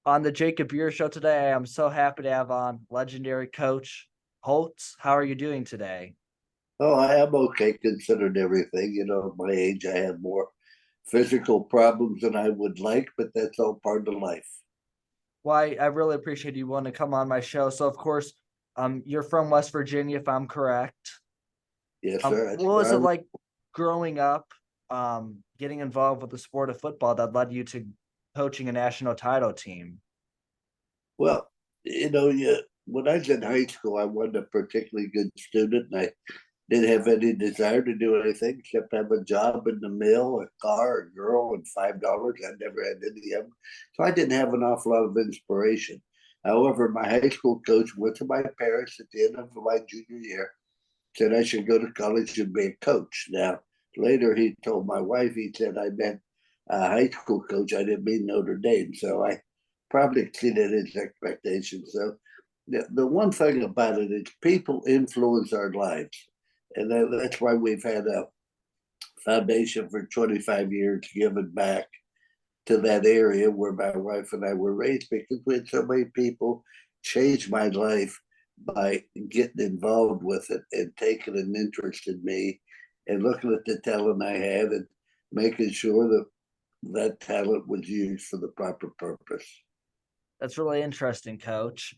On the Jacob Buehrer Show today, I'm so happy to have on legendary Coach Holtz. How are you doing today? Oh, I am okay considering everything. At my age, I have more physical problems than I would like, but that's all part of life. Well, I really appreciate you wanting to come on my show. So, of course, you're from West Virginia, if I'm correct. Yes, sir. That's What was where it I, like growing up, getting involved with the sport of football that led you to coaching a national title team? well, when I was in high school, I wasn't a particularly good student, and I didn't have any desire to do anything except have a job in the mill, a car, a girl, and $5. I never had any of them, so I didn't have an awful lot of inspiration. However, my high school coach went to my parents at the end of my junior year, said I should go to college and be a coach. Now, later he told my wife, he said I meant a high school coach. I didn't mean Notre Dame. So I probably exceeded his expectations. So the one thing about it is people influence our lives. And that's why we've had a foundation for 25 years giving back to that area where my wife and I were raised, because we had so many people change my life by getting involved with it and taking an interest in me and looking at the talent I had and making sure that that talent was used for the proper purpose. That's really interesting, Coach.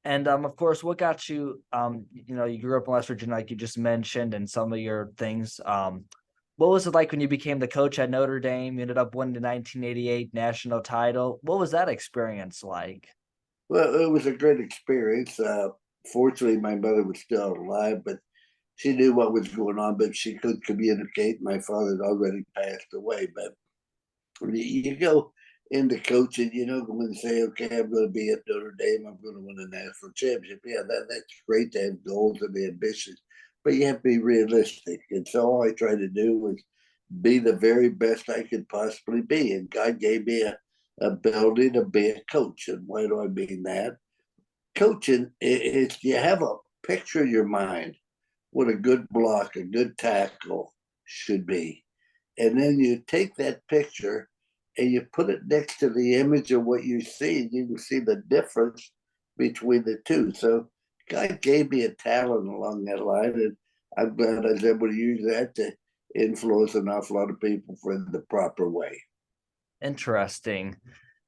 And of course, what got you? You grew up in West Virginia, like you just mentioned, and some of your things. What was it like when you became the coach at Notre Dame? You ended up winning the 1988 national title. What was that experience like? Well, it was a great experience. Fortunately, my mother was still alive, but she knew what was going on, but she couldn't communicate. My father had already passed away. But you go into coaching, go and say, okay, I'm going to be at Notre Dame. I'm going to win a national championship. Yeah, that's great to have goals and ambitions, but you have to be realistic. And so all I tried to do was be the very best I could possibly be. And God gave me a ability to be a coach. And why do I mean that? Coaching is you have a picture in your mind what a good block, a good tackle should be. And then you take that picture and you put it next to the image of what you see, and you can see the difference between the two. So God gave me a talent along that line, and I'm glad I was able to use that to influence an awful lot of people for the proper way. Interesting.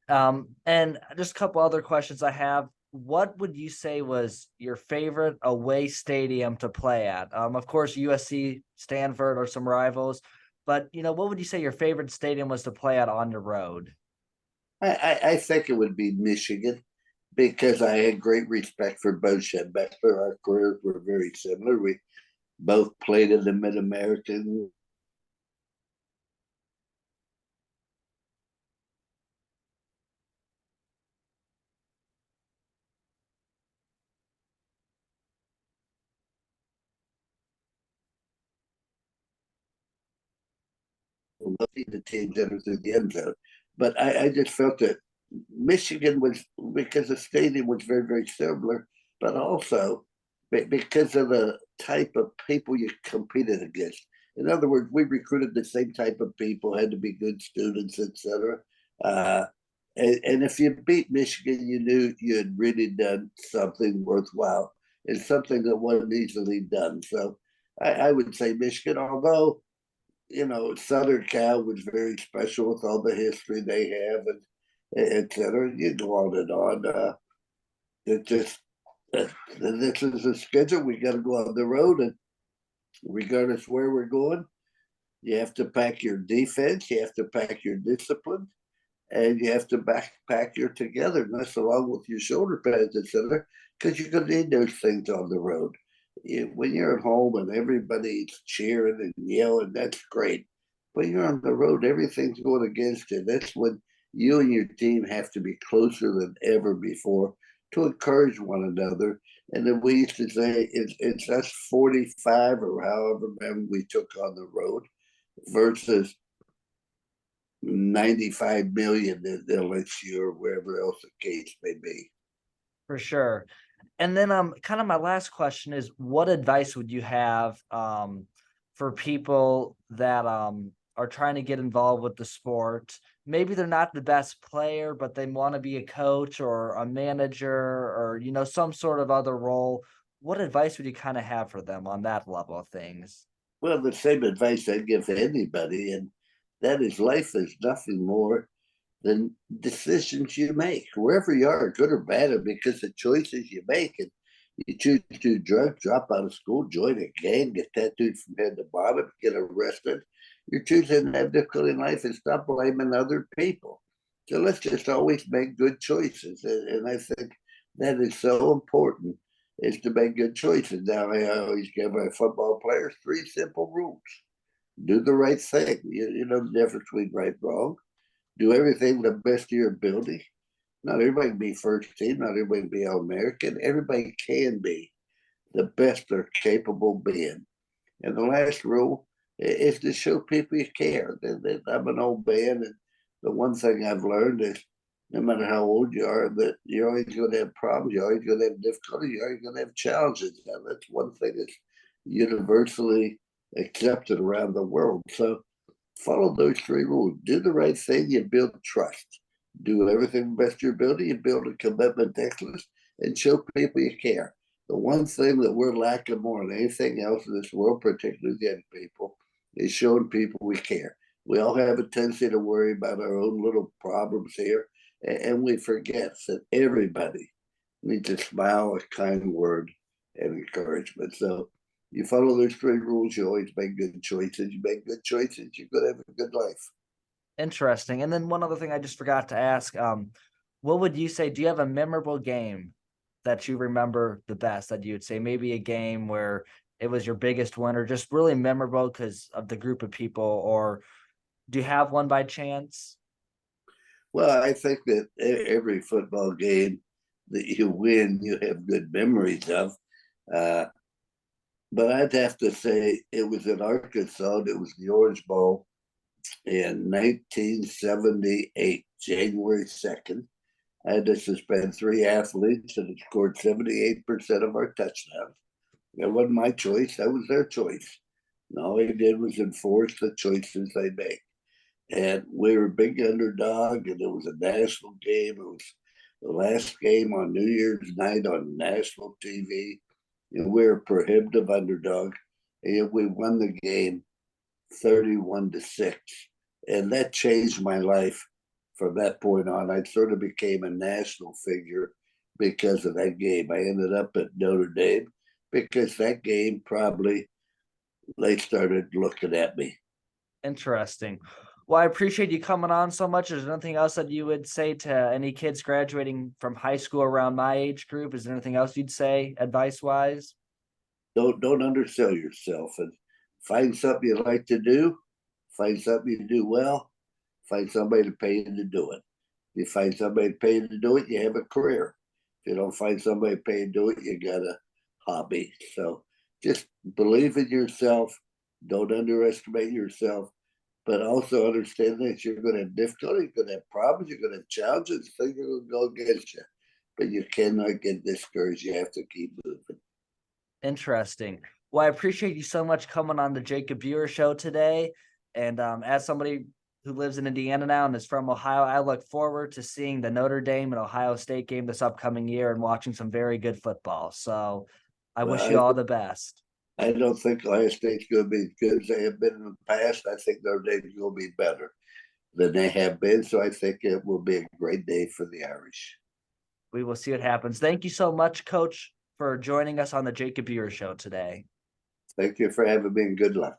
And just a couple other questions I have. What would you say was your favorite away stadium to play at? Of course, USC, Stanford are some rivals, but what would you say your favorite stadium was to play at on the road? I think it would be Michigan because I had great respect for both Schembechler. Our careers were very similar. We both played in the Mid American. The teams that are through the end zone. But I just felt that Michigan was, because the stadium was very, very similar, but also because of the type of people you competed against. In other words, we recruited the same type of people, had to be good students, etc. Uh, and if you beat Michigan, you knew you had really done something worthwhile and something that wasn't easily done. So I would say Michigan, although Southern Cal was very special with all the history they have and et cetera. You go on and on. It just this is a schedule. We got to go on the road, and regardless where we're going, you have to pack your defense, you have to pack your discipline, and you have to pack your togetherness along with your shoulder pads, et cetera, because you're going to need those things on the road. When you're at home and everybody's cheering and yelling, that's great. But you're on the road, everything's going against you. That's when you and your team have to be closer than ever before to encourage one another. And then we used to say it's us 45 or however many we took on the road versus 95 million in LSU or wherever else the case may be. For sure. And then kind of my last question is what advice would you have for people that are trying to get involved with the sport, maybe they're not the best player, but they want to be a coach or a manager or, some sort of other role. What advice would you kind of have for them on that level of things? Well, the same advice I give to anybody, and that is life is nothing more than decisions you make, wherever you are, good or bad, and because the choices you make. And you choose to do drugs, drop out of school, join a gang, get tattooed from head to bottom, get arrested. You're choosing to have difficulty in life and stop blaming other people. So let's just always make good choices. And I think that is so important, is to make good choices. Now, I always give our football players three simple rules. Do the right thing. You know the difference between right and wrong. Do everything to the best of your ability. Not everybody can be first team. Not everybody can be All American. Everybody can be the best they're capable of being. And the last rule is to show people you care. I'm an old man, and the one thing I've learned is no matter how old you are, that you're always going to have problems. You're always going to have difficulty. You're always going to have challenges. And that's one thing that's universally accepted around the world. So follow those three rules. Do the right thing, you build trust. Do everything best of your ability, you build a commitment to excellence, and show people you care. The one thing that we're lacking more than anything else in this world, particularly young people, is showing people we care. We all have a tendency to worry about our own little problems here, and we forget that everybody needs a smile, a kind word, and encouragement. So you follow those three rules, you always make good choices. You make good choices, you're going to have a good life. Interesting. And then one other thing I just forgot to ask, what would you say, do you have a memorable game that you remember the best, that you would say maybe a game where it was your biggest win or just really memorable because of the group of people, or do you have one by chance? Well, I think that every football game that you win, you have good memories of. Uh, but I'd have to say it was in Arkansas. It was the Orange Bowl in 1978, January 2nd. I had to suspend three athletes and it scored 78% of our touchdowns. It wasn't my choice, that was their choice. And all they did was enforce the choices they made. And we were a big underdog, and it was a national game. It was the last game on New Year's night on national TV. And we were a prohibitive underdog. And we won the game 31-6. And that changed my life from that point on. I sort of became a national figure because of that game. I ended up at Notre Dame because that game probably they started looking at me. Interesting. Well, I appreciate you coming on so much. Is there anything else that you would say to any kids graduating from high school around my age group? Is there anything else you'd say advice wise? Don't undersell yourself, and find something you like to do. Find something you do well. Find somebody to pay you to do it. If you find somebody to pay you to do it, you have a career. If you don't find somebody to pay you to do it, you got a hobby. So just believe in yourself. Don't underestimate yourself, but also understand that you're going to have difficulty, you're going to have problems, you're going to have challenges, things are going to go against you. But you cannot get discouraged. You have to keep moving. Interesting. Well, I appreciate you so much coming on the Jacob Buehrer Show today. And as somebody who lives in Indiana now and is from Ohio, I look forward to seeing the Notre Dame and Ohio State game this upcoming year and watching some very good football. So I wish you Well, all the best. I don't think Ohio State's going to be as good as they have been in the past. I think Notre Dame's going to be better than they have been. So I think it will be a great day for the Irish. We will see what happens. Thank you so much, Coach, for joining us on the Jacob Buehrer Show today. Thank you for having me, and good luck.